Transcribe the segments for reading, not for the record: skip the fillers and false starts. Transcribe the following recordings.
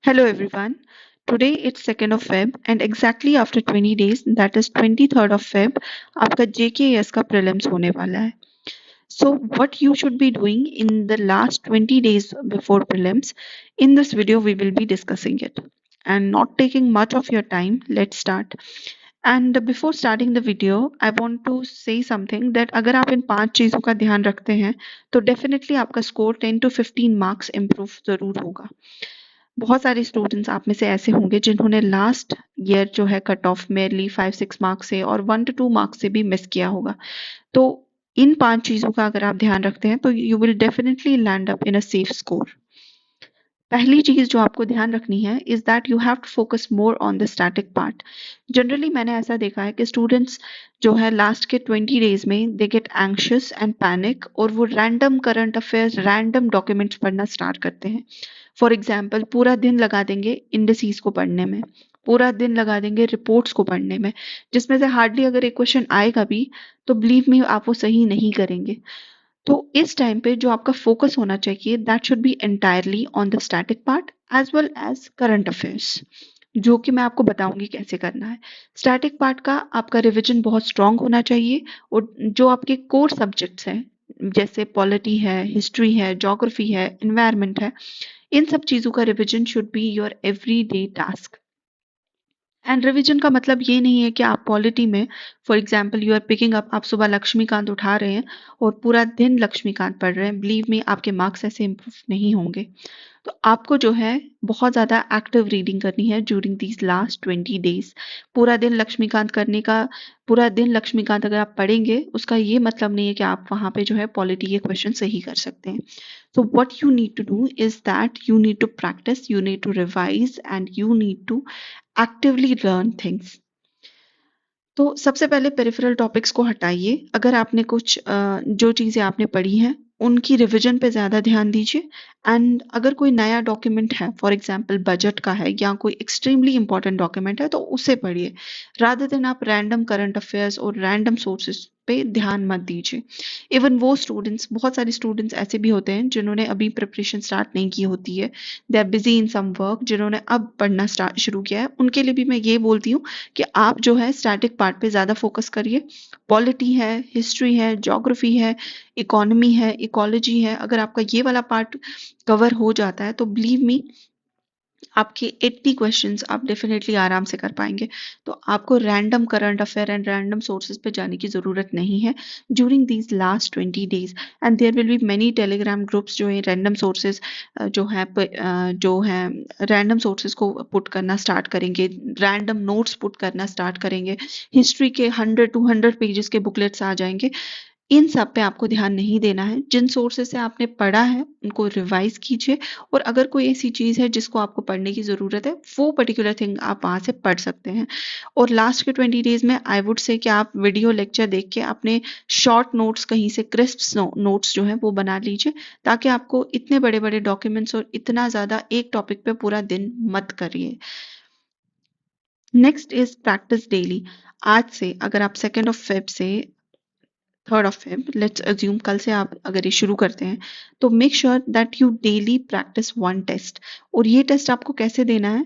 Hello everyone. Today it's 2nd of Feb and exactly after 20 days that is 23rd of Feb आपका JKS का prelims होने वाला है. So what you should be doing in the last 20 days before prelims, in this video we will be discussing it. And not taking much of your time, let's start. And before starting the video, I want to say something that अगर आप इन 5 चीज़ों का ध्यान रखते हैं तो definitely आपका score 10 to 15 marks improve ज़रूर होगा. बहुत सारे स्टूडेंट्स आप में से ऐसे होंगे जिन्होंने लास्ट ईयर जो है कट ऑफ मेयरली 5-6 मार्क्स से और 1 to 2 मार्क्स से भी मिस किया होगा. तो इन 5 चीजों का अगर आप ध्यान रखते हैं तो you will definitely land up in a safe score. पहली चीज जो आपको ध्यान रखनी है is that you have to focus more on the static part. Generally मैंने ऐसा देखा है कि स्टूडेंट्स जो है लास्ट के 20 डेज में they get anxious and panic और वो random current affairs random documents पढ़ना स्टार्ट करते हैं. फॉर एग्जाम्पल पूरा दिन लगा देंगे इंडिसेस को पढ़ने में, पूरा दिन लगा देंगे रिपोर्ट्स को पढ़ने में, जिसमें से हार्डली अगर एक क्वेश्चन आएगा भी तो बिलीव मी आप वो सही नहीं करेंगे. तो इस टाइम पे जो आपका फोकस होना चाहिए that should be entirely on the static part as well as current affairs, जो कि मैं आपको बताऊंगी कैसे करना है. स्टैटिक पार्ट का आपका रिवीजन बहुत स्ट्रांग होना चाहिए और जो आपके कोर सब्जेक्ट्स हैं जैसे पॉलिटी है, हिस्ट्री है, ज्योग्राफी है, एनवायरनमेंट है, इन सब चीजों का revision should be your everyday task. And revision का मतलब ये नहीं है कि आप पॉलिटी में for example you are picking up, आप सुबह लक्ष्मीकांत उठा रहे हैं और पूरा दिन लक्ष्मीकांत पढ़ रहे हैं. बिलीव मी आपके मार्क्स ऐसे इम्प्रूव नहीं होंगे. तो आपको जो है बहुत ज़्यादा एक्टिव रीडिंग करनी है ड्यूरिंग दीज लास्ट 20 डेज. पूरा दिन लक्ष्मीकांत करने का, पूरा दिन लक्ष्मीकांत अगर आप पढ़ेंगे उसका ये मतलब नहीं है कि आप वहाँ पे जो है पॉलिटी के क्वेश्चन सही कर सकते हैं. So what you need to do is that you need to practice, you need to revise and you need to actively learn things. तो सबसे पहले पेरिफेरल टॉपिक्स को हटाइए. अगर आपने कुछ जो चीज़ें आपने पढ़ी हैं उनकी रिवीजन पे ज़्यादा ध्यान दीजिए. एंड अगर कोई नया डॉक्यूमेंट है फॉर एग्जांपल बजट का है या कोई एक्सट्रीमली इंपॉर्टेंट डॉक्यूमेंट है तो उसे पढ़िए, रादर देन आप रैंडम करंट अफेयर्स और रैंडम सोर्सेज पे ध्यान मत दीजिए. इवन वो स्टूडेंट्स, बहुत सारे स्टूडेंट्स ऐसे भी होते हैं जिन्होंने अभी प्रिपरेशन स्टार्ट नहीं की होती है, they are busy in some work, जिन्होंने अब पढ़ना स्टार्ट शुरू किया है, उनके लिए भी मैं ये बोलती हूँ कि आप जो है स्टैटिक पार्ट पे ज़्यादा फोकस करिए. पॉलिटी है, हिस्ट्री है, ज्योग्राफी है, इकोनॉमी है, इकोलॉजी है, अगर आपका ये वाला पार्ट कवर हो जाता है तो बिलीव मी आपके 80 क्वेश्चंस आप डेफिनेटली आराम से कर पाएंगे. तो आपको random current affair and random sources पे जाने की ज़रूरत नहीं है during these last 20 days. And there will be many Telegram groups जो है रैंडम सोर्सेज जो है रैंडम सोर्सेज को पुट करना स्टार्ट करेंगे, रैंडम नोट्स पुट करना स्टार्ट करेंगे. हिस्ट्री के 100-200 पेजेस के बुकलेट्स आ जाएंगे. इन सब पे आपको ध्यान नहीं देना है. जिन सोर्सेज से आपने पढ़ा है उनको रिवाइज कीजिए और अगर कोई ऐसी चीज़ है जिसको आपको पढ़ने की ज़रूरत है वो पर्टिकुलर थिंग आप वहाँ से पढ़ सकते हैं. और लास्ट के 20 डेज में आई वुड से कि आप वीडियो लेक्चर देख के अपने शॉर्ट नोट्स कहीं से क्रिस्प नोट्स जो हैं वो बना लीजिए, ताकि आपको इतने बड़े बड़े डॉक्यूमेंट्स और इतना ज़्यादा एक टॉपिक पे पूरा दिन मत करिए. Next is practice daily. आज से अगर आप 2nd of Feb से 3rd of Feb, let's assume कल से आप अगर ये शुरू करते हैं तो make sure that you daily practice one test. और ये टेस्ट आपको कैसे देना है?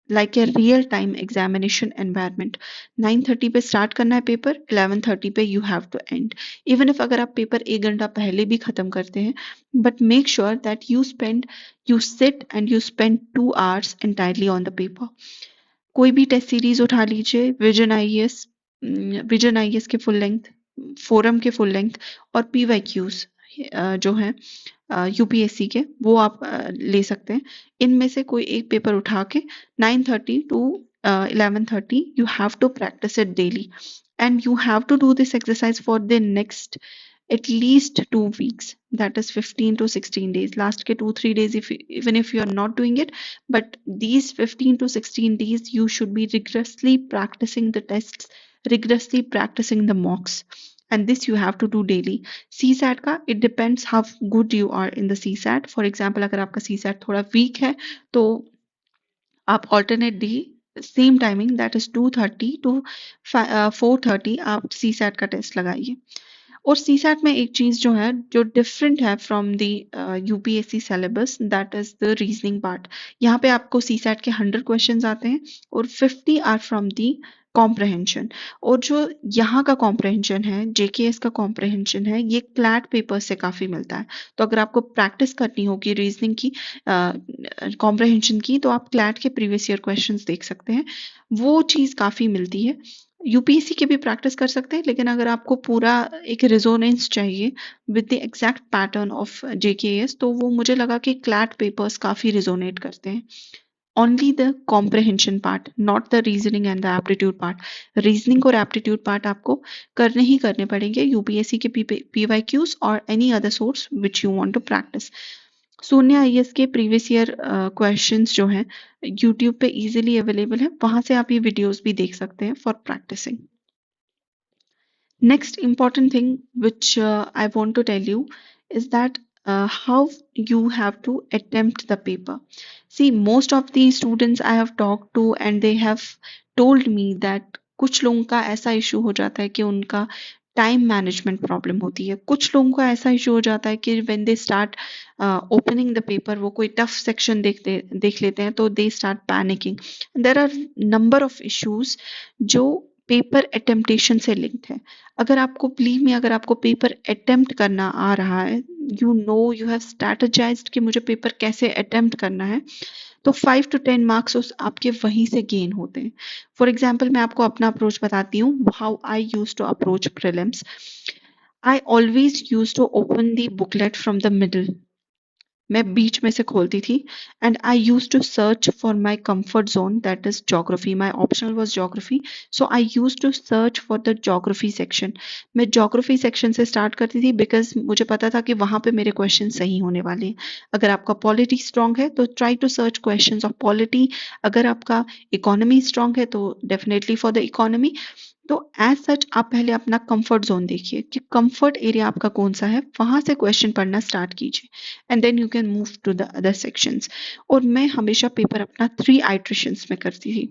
Like a real time examination environment. 9:30 पे स्टार्ट करना है पेपर, 11:30 पे you have to end. Even if अगर आप पेपर 1 घंटा पहले भी खत्म करते हैं, but make sure that you sit and you spend 2 hours entirely on the paper. कोई भी टेस्ट सीरीज उठा लीजिए, विजन आईएएस के फुल लेंथ, फोरम के फुल लेंथ और पीवाईक्यूज जो है यूपीएससी के, वो आप ले सकते हैं. इनमें से कोई एक पेपर उठा के 9:30 to 11:30 you have to practice it daily and you have to do this exercise for the next at least 2 weeks, that is 15 to 16 days. Last ke 2-3 days even if you are not doing it, but these 15 to 16 days you should be rigorously practicing the tests, rigorously practicing the mocks, and this you have to do daily. CSAT का it depends how good you are in the CSAT. For example अगर आपका CSAT थोड़ा weak है तो आप alternate day same timing that is 2:30 to 4:30 आप CSAT का test लगाइए. और सीसैट में एक चीज जो है जो डिफरेंट है from the UPSC syllabus, that is the reasoning part. यहाँ पे आपको सीसैट के 100 क्वेश्चंस आते हैं और 50 आर फ्रॉम द कॉम्प्रहेंशन। और जो यहाँ का कॉम्प्रहेंशन है, जेकेएस का कॉम्प्रहेंशन है, ये क्लैट पेपर से काफी मिलता है। तो अगर आपको प्रैक्टिस करनी होगी रीजनिंग की, कॉम्प्रहेंशन की, तो आप क्लैट के प्रीवियस ईयर क्वेश्चंस देख सकते हैं, वो चीज काफी मिलती है। यूपीएससी के भी प्रैक्टिस कर सकते हैं, लेकिन अगर आपको पूरा एक रेजोनेंस चाहिए with the exact pattern of JKS, तो वो मुझे लगा कि क्लैट पेपर्स काफी रिजोनेट करते हैं। Only the comprehension part, not the reasoning and the aptitude part. Reasoning और एप्टीट्यूड पार्ट आपको करने ही करने पड़ेंगे यूपीएससी के पीवाईक्यूज और any other source which you want to practice. Shunya IAS के प्रीवियस ईयर क्वेश्चंस जो हैं यूट्यूब पे इजीली अवेलेबल है, वहां से आप ये वीडियोस भी देख सकते हैं for practicing. Next important thing which I want to tell you is that how you have to attempt the paper. See, most of the students I have talked to and they have told me that कुछ लोगों का ऐसा issue हो जाता है कि उनका time management problem होती है। कुछ लोगों का ऐसा इशू हो जाता है कि when they start opening the paper, वो कोई टफ सेक्शन देख लेते हैं तो they start panicking. There are number of issues जो पेपर अटेम्प्टेशन से लिंक्ड है। अगर आपको बिलीव में, अगर आपको पेपर अटेम्प्ट करना आ रहा है, यू हैव स्ट्रैटेजाइज्ड कि मुझे पेपर कैसे अटेम्प्ट करना है, तो 5 to 10 मार्क्स उस आपके वहीं से गेन होते हैं। फॉर एग्जाम्पल मैं आपको अपना अप्रोच बताती हूँ, how I use to approach prelims. I always use to open the booklet from the middle. मैं बीच में से खोलती थी and I use to search for my comfort zone, that is geography. My optional was geography, so I use to search for the geography section. मैं geography section से start करती थी बिकॉज मुझे पता था कि वहां पे मेरे क्वेश्चन सही होने वाले हैं। अगर आपका पॉलिटी स्ट्रांग है तो try to search question of polity. अगर आपका इकोनॉमी स्ट्रांग है तो डेफिनेटली फॉर द इकोनॉमी। तो एज सच आप पहले अपना कंफर्ट जोन देखिए कि कंफर्ट एरिया आपका कौन सा है, वहां से क्वेश्चन पढ़ना स्टार्ट कीजिए and then you can move to the other sections. और मैं हमेशा पेपर अपना 3 आइट्रेशंस में करती थी।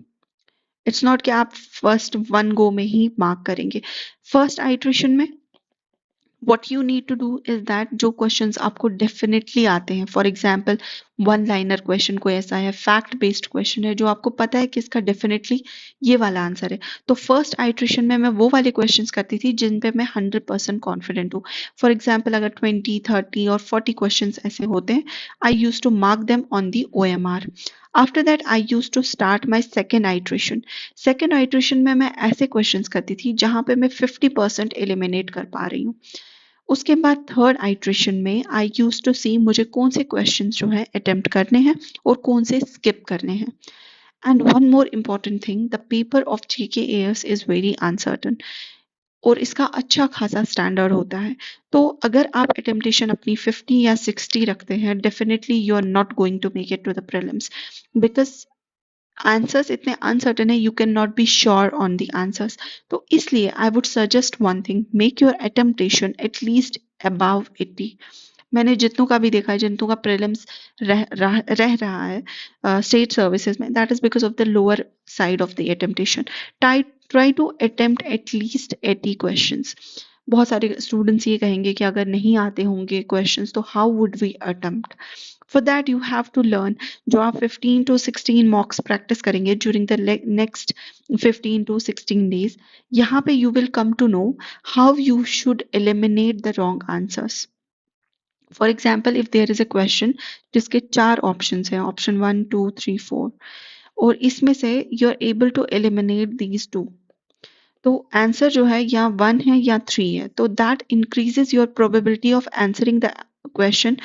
इट्स नॉट कि आप फर्स्ट वन गो में ही मार्क करेंगे। फर्स्ट आइट्रेशन में what you need to do is that जो क्वेश्चंस आपको डेफिनेटली आते हैं, for example one liner question कोई ऐसा है, फैक्ट बेस्ड क्वेश्चन है जो आपको पता है कि इसका डेफिनेटली ये वाला आंसर है, तो फर्स्ट आइट्रेशन में मैं वो वाले क्वेश्चंस करती थी जिन पे मैं 100% कॉन्फिडेंट हूँ। फॉर एग्जाम्पल अगर 20, 30 और 40 क्वेश्चंस ऐसे होते हैं, I use to mark them on the OMR। After that I use to start my second iteration. Second iteration में मैं ऐसे क्वेश्चंस करती थी जहां पे मैं 50% एलिमिनेट कर पा रही हूँ। उसके बाद थर्ड आइट्रेशन में आई यूज टू सी मुझे कौन से क्वेश्चंस जो है अटेम्प्ट करने हैं और कौन से स्किप करने हैं। And one more important thing, the paper of GKAS is very uncertain और इसका अच्छा खासा स्टैंडर्ड होता है। तो अगर आप अटेम्प्टेशन अपनी 50 या 60 रखते हैं, definitely you are not going to make it to the prelims because answers इतने अनसर्टन है, you can not be sure on the answers. तो इसलिए I would suggest one thing, make your attemptation at least above 80। मैंने जितनों का भी देखा है, जितनों का प्रीलिम्स रह रहा है स्टेट सर्विसेज में, that is because of the lower side of the attemptation. Try to attempt at least 80 questions. बहुत सारे स्टूडेंट्स ये कहेंगे कि अगर नहीं आते होंगे क्वेश्चंस तो how would we attempt. For that you have to learn, जो आप 15 to 16 मॉक्स प्रैक्टिस करेंगे during the next 15 to 16 days, यहाँ पे you will come to know how you should eliminate the wrong answers. For example if there is a question जिसके 4 options हैं, option 1, 2, 3, 4, और इसमें से you are able to eliminate these 2, तो answer जो है या 1 है या 3 है, तो that increases your probability of answering the question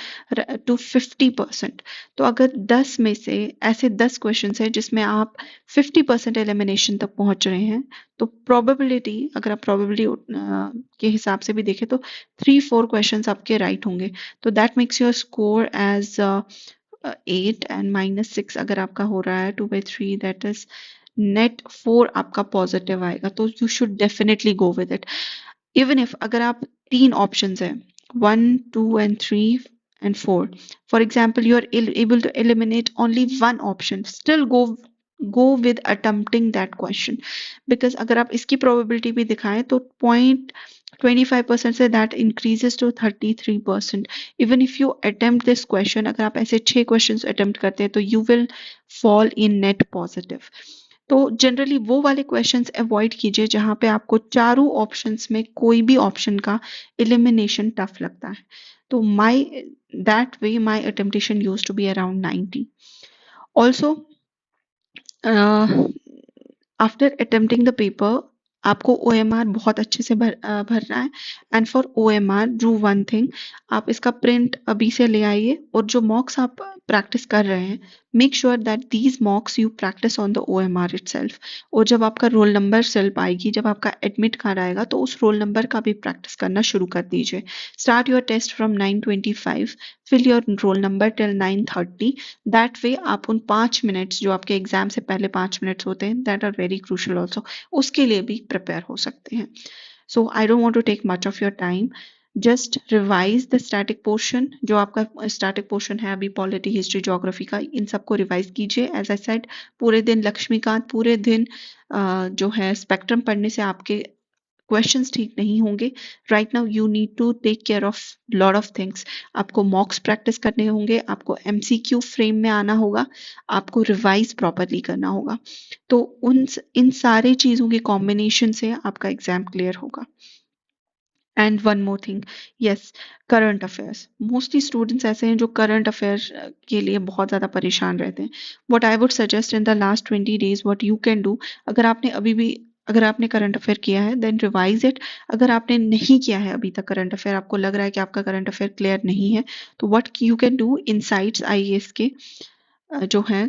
to 50%। तो अगर 10 में से ऐसे 10 क्वेश्चन है जिसमें आप 50% एलिमिनेशन तक पहुंच रहे हैं, तो प्रोबेबिलिटी, अगर आप प्रोबेबिलिटी के हिसाब से भी देखें तो 3-4 क्वेश्चन आपके राइट होंगे। तो that makes your score as 8 and -6 अगर आपका हो रहा है 2/3, दैट इज नेट 4 आपका पॉजिटिव आएगा। तो you should definitely go with it. Even if अगर आप 3 ऑप्शंस है, 1, 2 and 3 and 4, for example you are able to eliminate only one option, still go with attempting that question, because अगर आप इसकी probability भी दिखाएं तो 25% से that increases to 33%. Even if you attempt this question, अगर आप ऐसे 6 questions attempt करते हैं तो you will fall in net positive. तो जनरली वो वाले क्वेश्चंस अवॉइड कीजिए जहां पे आपको चारों ऑप्शंस में कोई भी ऑप्शन का एलिमिनेशन टफ लगता है. तो my that way my attemptation used to be around 90. Also after attempting the paper आपको OMR बहुत अच्छे से भरना है. And for OMR do one thing, आप इसका प्रिंट अभी से ले आइए और जो मॉक्स आप प्रैक्टिस कर रहे हैं make sure that these मॉक्स you practice on the OMR itself. और जब आपका रोल नंबर स्लिप आएगी, जब आपका एडमिट कार्ड आएगा तो उस रोल नंबर का भी प्रैक्टिस करना शुरू कर दीजिए. Start your test from 9:25, fill your roll number till 9:30. That way आप उन 5 मिनट्स जो आपके एग्जाम से पहले 5 मिनट्स होते हैं that are very crucial also, उसके लिए भी प्रिपेयर हो सकते हैं. So I don't want to take much of your time. Just revise the static portion. जो आपका स्टैटिक पोर्शन है अभी पॉलिटी, हिस्ट्री, ज्योग्राफी का, इन सबको रिवाइज कीजिए. एज आई सेड, पूरे दिन लक्ष्मीकांत, पूरे दिन जो है स्पेक्ट्रम पढ़ने से आपके क्वेश्चंस ठीक नहीं होंगे. Right now you need to take care of lot of things. आपको मॉक्स प्रैक्टिस करने होंगे, आपको MCQ फ्रेम में आना होगा, आपको रिवाइज प्रॉपरली करना होगा. तो इन सारी चीजों के कॉम्बिनेशन से आपका एग्जाम क्लियर होगा. And one more thing, yes, current affairs. Mostly students ऐसे हैं जो करंट अफेयर्स के लिए बहुत ज़्यादा परेशान रहते हैं. What I would suggest in the last 20 days, what you can do, अगर आपने करंट अफेयर किया है देन रिवाइज इट. अगर आपने नहीं किया है अभी तक करंट अफेयर, आपको लग रहा है कि आपका करंट अफेयर क्लियर नहीं है, तो what you can do, insights IAS के जो है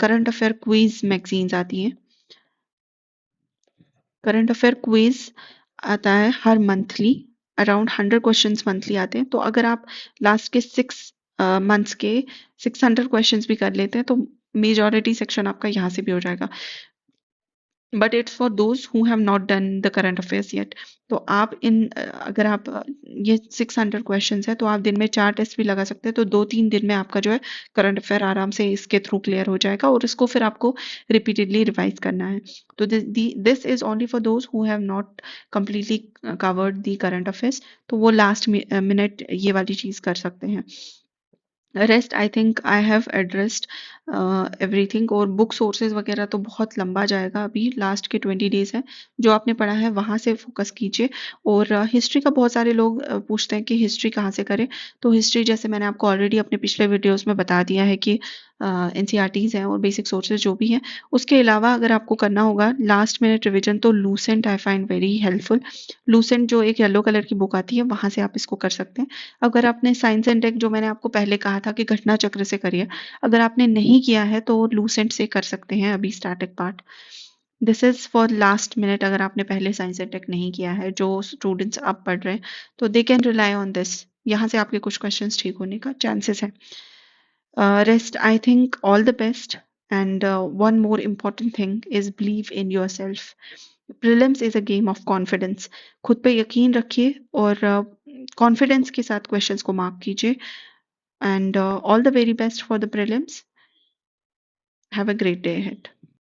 करंट अफेयर क्विज मैगजीन्स आती हैं. करंट अफेयर क्विज आता है हर मंथली, अराउंड 100 क्वेश्चंस मंथली आते हैं. तो अगर आप लास्ट के 6 मंथ्स के 600 क्वेश्चंस भी कर लेते हैं तो मेजॉरिटी सेक्शन आपका यहाँ से भी हो जाएगा. But it's for those who have not done the current affairs yet. तो आप अगर आप ये 600 क्वेश्चंस है तो आप दिन में 4 टेस्ट भी लगा सकते हैं. तो 2-3 दिन में आपका जो है करंट अफेयर आराम से इसके थ्रू क्लियर हो जाएगा और इसको फिर आपको रिपीटेडली रिवाइज करना है. तो this is only for those who have not completely covered the current affairs. तो वो लास्ट मिनट ये वाली चीज कर सकते हैं. Rest I think I have addressed everything. और बुक सोर्सेज वगैरह तो बहुत लंबा जाएगा, अभी लास्ट के 20 डेज है. जो आपने पढ़ा है वहाँ से फोकस कीजिए. और हिस्ट्री का बहुत सारे लोग पूछते हैं कि हिस्ट्री कहाँ से करें. तो हिस्ट्री जैसे मैंने आपको ऑलरेडी अपने पिछले वीडियोस में बता दिया है कि NCERTs हैं और बेसिक सोर्सेज जो भी हैं. उसके अलावा अगर आपको करना होगा लास्ट मिनट रिविजन तो Lucent I find very helpful. Lucent जो एक येलो कलर की बुक आती है वहाँ से आप इसको कर सकते हैं. अगर आपने साइंस एंड टेक जो मैंने आपको पहले कहा था कि घटना चक्र से करिए, अगर आपने नहीं किया है तो लूसेंट से कर सकते हैं अभी static part. This is for last minute. अगर आपने पहले साइंस एंड टेक नहीं किया है, जो स्टूडेंट्स अब पढ़ रहे हैं, तो they can rely on this. यहाँ से आपके कुछ क्वेश्चंस ठीक होने का चांसेस है. Rest, I think all the best. And one more important thing is believe in yourself. Prelims is a game of confidence. खुद पे यकीन रखिए और कॉन्फिडेंस के साथ क्वेश्चंस को मार्क कीजिए. And all the very best for the prelims. Have a great day ahead.